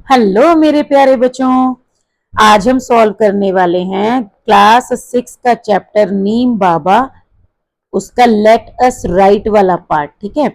Hello मेरे प्यारे बच्चों। आज हम सॉल्व करने वाले हैं क्लास 6 का चैप्टर नीम बाबा, उसका लेट अस राइट वाला पार्ट। ठीक है,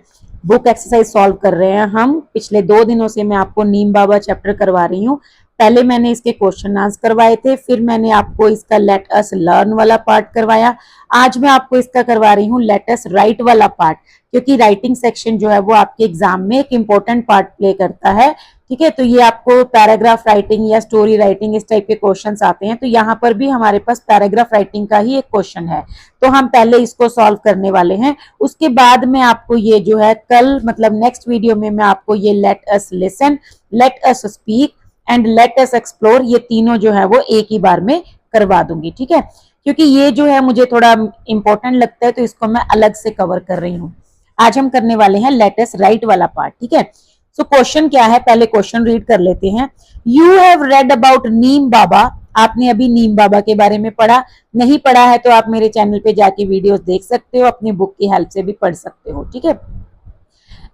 बुक एक्सरसाइज सॉल्व कर रहे हैं हम। पिछले 2 दिनों से मैं आपको नीम बाबा चैप्टर करवा रही हूँ। पहले मैंने इसके क्वेश्चन आंसर करवाए थे, फिर मैंने आपको इसका लेट अस लर्न वाला पार्ट करवाया। आज मैं आपको इसका करवा रही हूँ लेट अस राइट वाला पार्ट, क्योंकि राइटिंग सेक्शन जो है वो आपके एग्जाम में एक इंपॉर्टेंट पार्ट प्ले करता है। ठीक है, तो ये आपको पैराग्राफ राइटिंग या स्टोरी राइटिंग इस टाइप के क्वेश्चंस आते हैं, तो यहाँ पर भी हमारे पास पैराग्राफ राइटिंग का ही एक क्वेश्चन है। तो हम पहले इसको सॉल्व करने वाले हैं, उसके बाद में आपको ये जो है कल मतलब नेक्स्ट वीडियो में मैं आपको ये let us listen, let us speak and let us explore, ये तीनों जो है वो एक ही बार में करवा दूंगी। ठीक है, क्योंकि ये जो है मुझे थोड़ा इंपॉर्टेंट लगता है, तो इसको मैं अलग से कवर कर रही हूँ। आज हम करने वाले हैं लेट अस राइट वाला पार्ट। ठीक है, सो क्वेश्चन क्या है, पहले क्वेश्चन रीड कर लेते हैं। यू हैव रेड अबाउट नीम बाबा, आपने अभी नीम बाबा के बारे में पढ़ा, नहीं पढ़ा है तो आप मेरे चैनल पे जाके वीडियोस देख सकते हो, अपनी बुक की हेल्प से भी पढ़ सकते हो। ठीक है,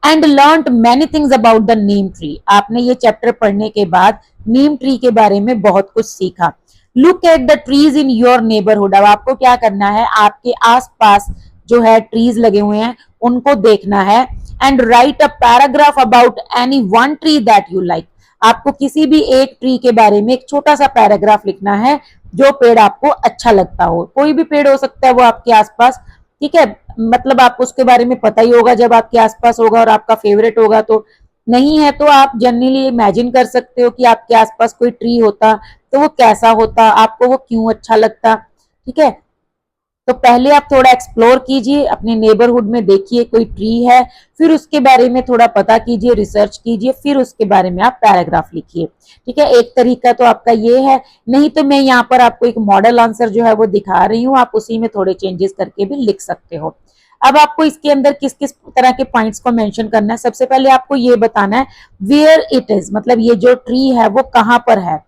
and learned many things about the Neem tree, आपने ये चैप्टर पढ़ने के बाद नीम ट्री के बारे में बहुत कुछ सीखा। Look at the trees in your neighbourhood, अब आपको क्या करना है, आपके आसपास जो है ट्रीज लगे हुए हैं उनको देखना है। And right a paragraph about any one tree that you like, आपको किसी भी एक ट्री के बारे में एक छोटा सा पैराग्राफ लिखना है जो पेड़ आपको अच्छा लगता हो। कोई भी पेड़ हो सकता है वो आपके आसपास। ठीक है, मतलब आपको उसके बारे में पता ही होगा जब आपके आसपास होगा और आपका फेवरेट होगा। तो नहीं है तो आप जनरली इमेजिन कर सकते हो कि आपके आसपास कोई ट्री होता तो वो कैसा होता, आपको वो क्यों अच्छा लगता। ठीक है, तो पहले आप थोड़ा एक्सप्लोर कीजिए, अपने नेबरहुड में देखिए कोई ट्री है, फिर उसके बारे में थोड़ा पता कीजिए, रिसर्च कीजिए, फिर उसके बारे में आप पैराग्राफ लिखिए। ठीक है, एक तरीका तो आपका ये है, नहीं तो मैं यहाँ पर आपको एक मॉडल आंसर जो है वो दिखा रही हूँ, आप उसी में थोड़े चेंजेस करके भी लिख सकते हो। अब आपको इसके अंदर किस किस तरह के पॉइंट्स को मेंशन करना है। सबसे पहले आपको ये बताना है वेयर इट इज, मतलब ये जो ट्री है वो कहाँ पर है।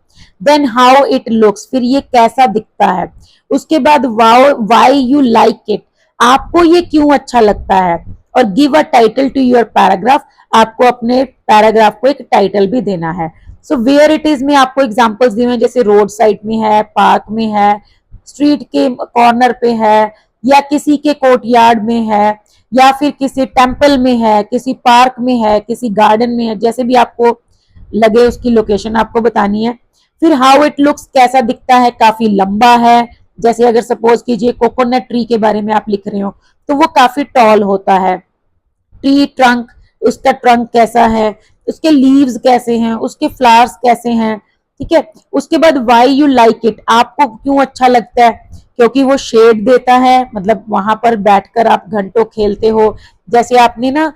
देन हाउ इट लुक्स, फिर ये कैसा दिखता है। उसके बाद वाई यू लाइक इट, आपको ये क्यों अच्छा लगता है। और give a title to your paragraph, आपको अपने पैराग्राफ को एक टाइटल भी देना है। सो वेयर इट इज में आपको एग्जांपल्स दिए हैं, जैसे रोड साइड में है, पार्क में है, स्ट्रीट के कॉर्नर पे है, या किसी के कोर्टयार्ड में है, या फिर किसी टेम्पल में है, किसी पार्क में है, किसी गार्डन में है, जैसे भी आपको लगे उसकी लोकेशन आपको बतानी है। फिर हाउ इट लुक्स, कैसा दिखता है, काफी लंबा है, जैसे अगर सपोज कीजिए कोकोनट ट्री के बारे में आप लिख रहे हो तो वो काफी टॉल होता है। ट्री ट्रंक, उसका ट्रंक कैसा है, उसके लीव्स कैसे हैं, उसके फ्लावर्स कैसे हैं। ठीक है, उसके बाद वाई यू लाइक इट, आपको क्यों अच्छा लगता है, क्योंकि वो शेड देता है, मतलब वहां पर बैठकर आप घंटों खेलते हो। जैसे आपने ना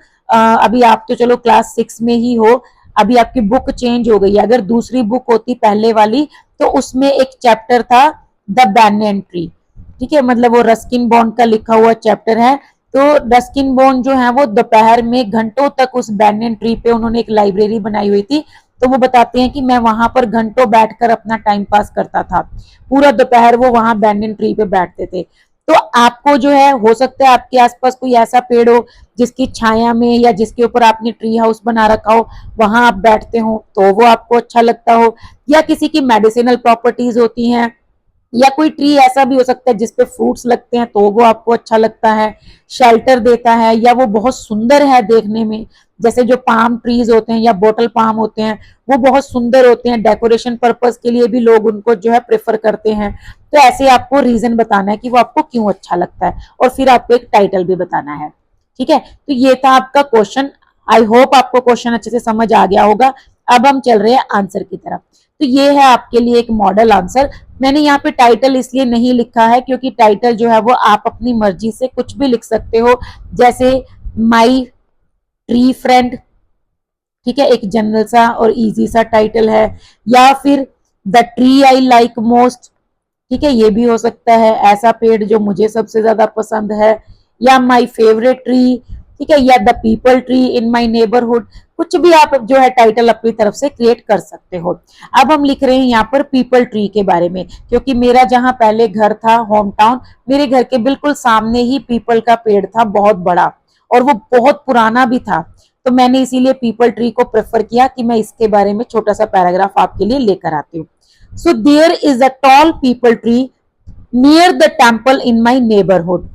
अभी आप तो चलो क्लास 6 में ही हो, अभी आपकी बुक चेंज हो गई, अगर दूसरी बुक होती पहले वाली तो उसमें एक चैप्टर था द बैनियन ट्री। ठीक है, मतलब वो रस्किन बॉन्ड का लिखा हुआ चैप्टर है। तो रस्किन बॉन्ड जो है वो दोपहर में घंटों तक उस बैनियन ट्री पे उन्होंने एक लाइब्रेरी बनाई हुई थी, तो वो बताते हैं कि मैं वहां पर घंटों बैठकर अपना टाइम पास करता था, पूरा दोपहर वो वहां बैनियन ट्री पे बैठते थे। तो आपको जो है हो सकता है आपके आसपास कोई ऐसा पेड़ हो जिसकी छाया में या जिसके ऊपर आपने ट्री हाउस बना रखा हो, वहां आप बैठते हो तो वो आपको अच्छा लगता हो। या किसी की मेडिसिनल प्रॉपर्टीज होती हैं, या कोई ट्री ऐसा भी हो सकता है जिसपे फ्रूट्स लगते हैं तो वो आपको अच्छा लगता है, शेल्टर देता है, या वो बहुत सुंदर है देखने में। जैसे जो पाम ट्रीज होते हैं या बोटल पाम होते हैं वो बहुत सुंदर होते हैं, डेकोरेशन पर्पस के लिए भी लोग उनको जो है प्रेफर करते हैं। तो ऐसे आपको रीजन बताना है कि वो आपको क्यों अच्छा लगता है, और फिर आपको एक टाइटल भी बताना है। ठीक है, तो ये था आपका क्वेश्चन। आई होप आपको क्वेश्चन अच्छे से समझ आ गया होगा। अब हम चल रहे हैं आंसर की तरफ। तो ये है आपके लिए एक मॉडल आंसर। मैंने यहाँ पे टाइटल इसलिए नहीं लिखा है क्योंकि टाइटल जो है वो आप अपनी मर्जी से कुछ भी लिख सकते हो, जैसे माई ट्री फ्रेंड। ठीक है, एक जनरल सा और इजी सा टाइटल है, या फिर the tree I like most. ठीक है, ये भी हो सकता है, ऐसा पेड़ जो मुझे सबसे ज्यादा पसंद है, या माई फेवरेट ट्री। ठीक है, या the peepal tree in my neighbourhood, कुछ भी आप जो है टाइटल अपनी तरफ से क्रिएट कर सकते हो। अब हम लिख रहे हैं यहाँ पर पीपल ट्री के बारे में, क्योंकि मेरा जहाँ पहले घर था होम टाउन, मेरे घर के बिल्कुल सामने ही पीपल का पेड़ था बहुत बड़ा, और वो बहुत पुराना भी था। तो मैंने इसीलिए पीपल ट्री को प्रेफर किया कि मैं इसके बारे में छोटा सा पैराग्राफ आपके लिए लेकर आती हूँ। So there is a tall peepal tree near the temple in my neighbourhood.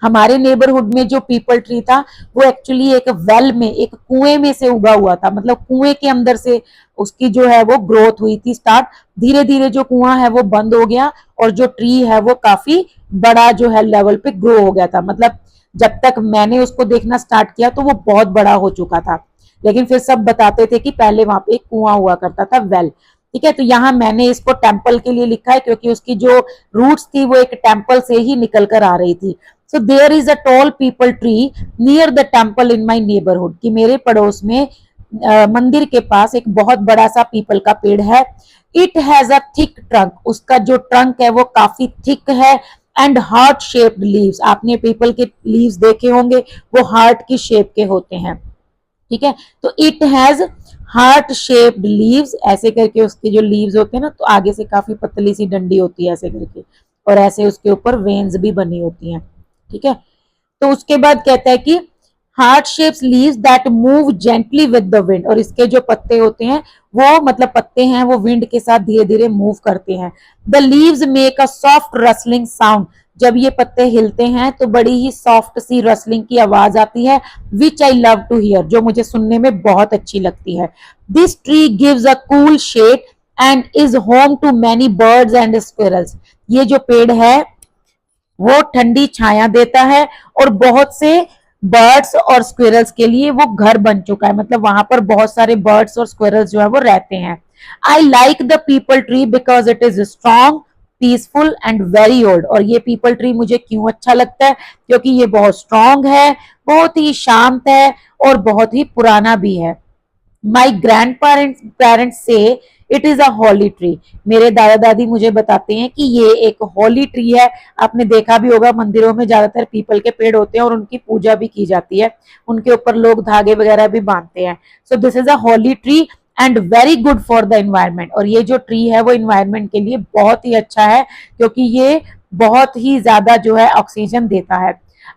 हमारे नेबरहुड में जो पीपल ट्री था वो एक्चुअली एक वेल में, एक कुएं में से उगा हुआ था, मतलब कुएं के अंदर से उसकी जो है वो ग्रोथ हुई थी स्टार्ट। धीरे धीरे जो कुआं है वो बंद हो गया और जो ट्री है वो काफी बड़ा जो है लेवल पे ग्रो हो गया था। मतलब जब तक मैंने उसको देखना स्टार्ट किया तो वो बहुत बड़ा हो चुका था, लेकिन फिर सब बताते थे कि पहले वहां पे एक कुआं हुआ करता था, वेल। ठीक है, तो यहाँ मैंने इसको टेम्पल के लिए लिखा है क्योंकि उसकी जो रूट्स थी वो एक टेम्पल से ही निकल कर आ रही थी। So there is a tall peepal tree near the temple in my neighbourhood, कि मेरे पड़ोस में मंदिर के पास एक बहुत बड़ा सा पीपल का पेड़ है। It has a thick trunk, उसका जो ट्रंक है वो काफी थिक है। एंड हार्ट शेप्ड लीव्स, आपने पीपल के लीव्स देखे होंगे, वो हार्ट की शेप के होते हैं। ठीक है, तो it has heart shaped leaves, ऐसे करके उसके जो लीव्स होते हैं ना, तो आगे से काफी पतली सी डंडी होती है ऐसे करके, और ऐसे उसके ऊपर वेन्स भी बनी होती हैं। ठीक है, तो उसके बाद कहता है कि heart shapes leaves that move gently with the wind, और इसके जो पत्ते होते हैं वो, मतलब पत्ते हैं वो विंड के साथ धीरे धीरे मूव करते हैं। The leaves make a soft rustling sound, जब ये पत्ते हिलते हैं तो बड़ी ही सॉफ्ट सी रसलिंग की आवाज आती है, which I love to hear, जो मुझे सुनने में बहुत अच्छी लगती है। This tree gives a cool shade and is home to many birds and squirrels, ये जो पेड़ है वो ठंडी छाया देता है और बहुत से बर्ड्स और स्क्विरल्स के लिए वो घर बन चुका है, मतलब वहां पर बहुत सारे बर्ड्स और स्क्विरल्स जो है वो रहते हैं। I like the peepal tree because it is strong, peaceful and very old, और ये पीपल ट्री मुझे क्यों अच्छा लगता है, क्योंकि ये बहुत स्ट्रॉन्ग है, बहुत ही शांत है और बहुत ही पुराना भी है। माई ग्रैंड पेरेंट्स से it is a Holi tree, मेरे दादा दादी मुझे बताते हैं कि ये एक होली ट्री है। आपने देखा भी होगा मंदिरों में ज्यादातर पीपल के पेड़ होते हैं और उनकी पूजा भी की जाती है, उनके ऊपर लोग धागे वगैरह भी बांधते हैं। So this is a Holi tree and very good for the environment, और ये जो ट्री है वो इन्वायरमेंट के लिए बहुत ही अच्छा है क्योंकि ये बहुत ही ज्यादा जो है ऑक्सीजन देता है।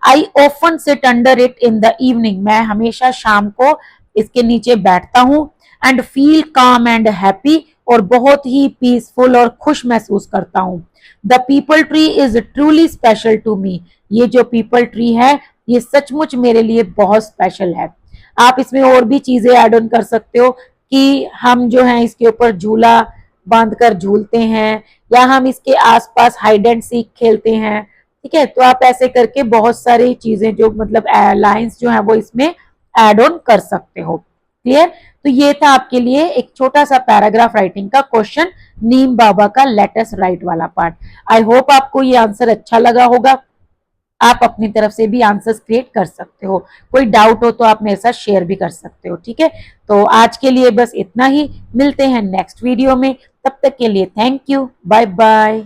I often sit under it in the evening, मैं हमेशा शाम को इसके नीचे बैठता हूँ। And feel calm and happy, और बहुत ही पीसफुल और खुश महसूस करता हूँ। The peepal tree is truly special to me, ये जो पीपल ट्री है ये सचमुच मेरे लिए बहुत स्पेशल है। आप इसमें और भी चीजें ऐड ऑन कर सकते हो कि हम जो है इसके ऊपर झूला बांधकर झूलते हैं, या हम इसके आसपास हाइड एंड सीक खेलते हैं। ठीक है, तो आप ऐसे करके बहुत सारी चीजें जो मतलब लाइंस जो है वो इसमें एड ऑन कर सकते हो। क्लियर, तो ये था आपके लिए एक छोटा सा पैराग्राफ राइटिंग का क्वेश्चन, नीम बाबा का लेट अस राइट वाला पार्ट। आई होप आपको ये आंसर अच्छा लगा होगा। आप अपनी तरफ से भी आंसर्स क्रिएट कर सकते हो, कोई डाउट हो तो आप मेरे साथ शेयर भी कर सकते हो। ठीक है, तो आज के लिए बस इतना ही, मिलते हैं नेक्स्ट वीडियो में, तब तक के लिए थैंक यू, बाय बाय।